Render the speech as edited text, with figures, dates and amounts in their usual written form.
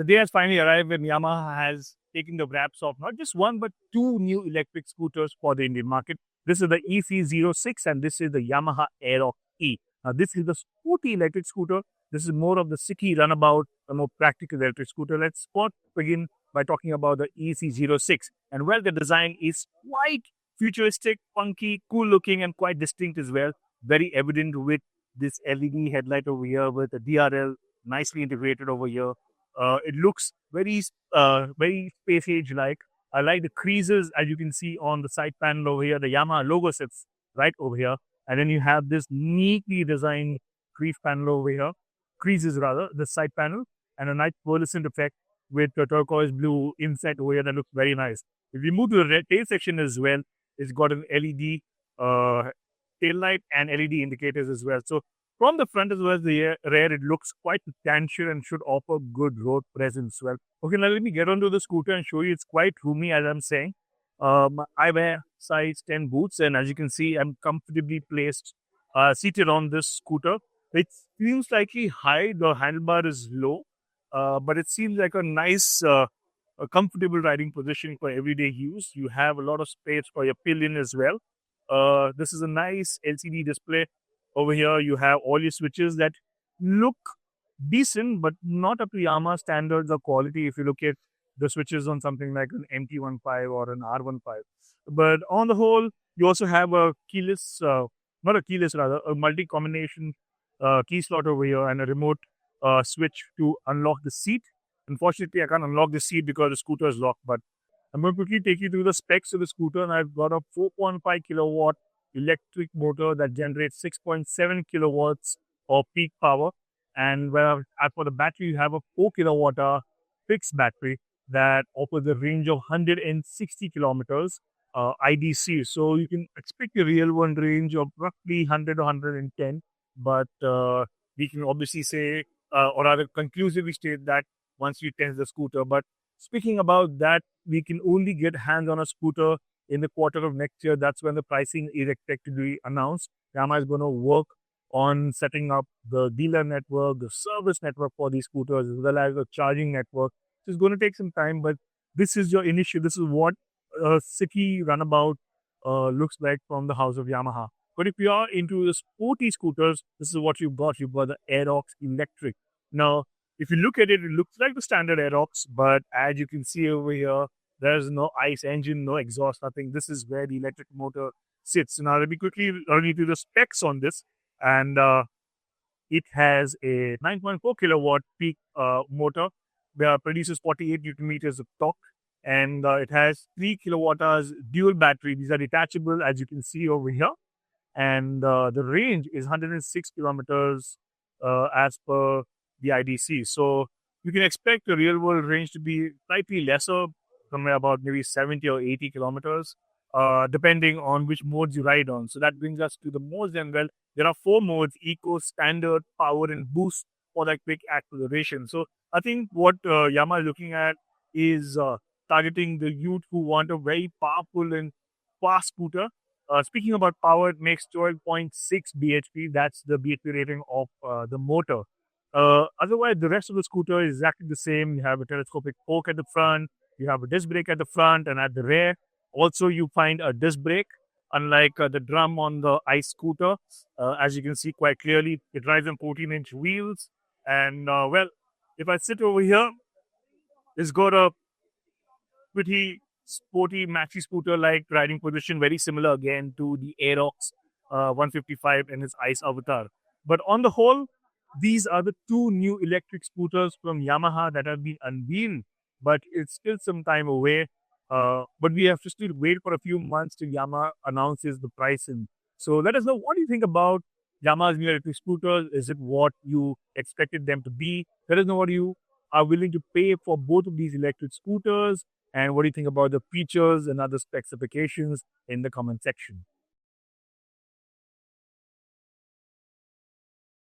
The day has finally arrived when Yamaha has taken the wraps off not just one but two new electric scooters for the Indian market. This is the EC-06 and this is the Yamaha Aerox E. Now, this is the sporty electric scooter. This is more of the city runabout, a more practical electric scooter. Let's begin by talking about the EC-06. And well, the design is quite futuristic, funky, cool looking, and quite distinct as well. Very evident with this LED headlight over here with the DRL nicely integrated over here. It looks very space age like. I like the creases as you can see on the side panel over here. The Yamaha logo sits right over here, and then you have this neatly designed creases rather, the side panel, and a nice pearlescent effect with the turquoise blue inset over here that looks very nice. If you move to the tail section as well, it's got an LED tail light and LED indicators as well. So from the front as well as the rear, it looks quite substantial and should offer good road presence. Well, okay, now let me get onto the scooter and show you. It's quite roomy, as I'm saying. I wear size 10 boots, and as you can see, I'm comfortably placed, seated on this scooter. It feels slightly high. The handlebar is low, but it seems like a nice, a comfortable riding position for everyday use. You have a lot of space for your pillion as well. This is a nice LCD display. Over here, you have all your switches that look decent, but not up to Yamaha standards or quality if you look at the switches on something like an MT-15 or an R15. But on the whole, you also have a keyless, not a keyless rather, a multi-combination key slot over here and a remote switch to unlock the seat. Unfortunately, I can't unlock the seat because the scooter is locked, but I'm going to quickly take you through the specs of the scooter, and I've got a 4.5 kilowatt electric motor that generates 6.7 kilowatts of peak power. And as for the battery, you have a 4 kilowatt hour fixed battery that offers a range of 160 kilometers IDC. So you can expect a real one range of roughly 100 or 110. But we can obviously say, or rather conclusively state that once you test the scooter. But speaking about that, we can only get hands on a scooter in the quarter of next year. That's when the pricing is expected to be announced. Yamaha is going to work on setting up the dealer network, the service network for these scooters, as well as the charging network. So it's going to take some time, but this is your initial. This is what a city runabout looks like from the house of Yamaha. But if you are into the sporty scooters, this is what you've got. You've got the Aerox Electric. Now, if you look at it, it looks like the standard Aerox, but as you can see over here, there's no ICE engine, no exhaust, nothing. This is where the electric motor sits. Now, let me quickly run you through the specs on this. And it has a 9.4 kilowatt peak motor that produces 48 Newton meters of torque. And it has 3 kilowatt hours dual battery. These are detachable, as you can see over here. And the range is 106 kilometers as per the IDC. So you can expect the real world range to be slightly lesser, somewhere about maybe 70 or 80 kilometers, depending on which modes you ride on. So that brings us to the modes. And well, there are 4 modes: Eco, Standard, Power, and Boost for that quick acceleration. So I think what Yamaha is looking at is targeting the youth who want a very powerful and fast scooter. Speaking about power, it makes 12.6 bhp. That's the bhp rating of the motor. Otherwise, the rest of the scooter is exactly the same. You have a telescopic fork at the front, you have a disc brake at the front, and at the rear, also you find a disc brake. Unlike the drum on the ICE scooter, as you can see quite clearly, it rides on 14-inch wheels. And well, if I sit over here, it's got a pretty sporty maxi scooter-like riding position, very similar again to the Aerox 155 and its ICE avatar. But on the whole, these are the 2 new electric scooters from Yamaha that have been unveiled, but it's still some time away. But we have to still wait for a few months till Yamaha announces the pricing. So let us know, what do you think about Yamaha's new electric scooters? Is it what you expected them to be? Let us know what you are willing to pay for both of these electric scooters, and what do you think about the features and other specifications in the comment section.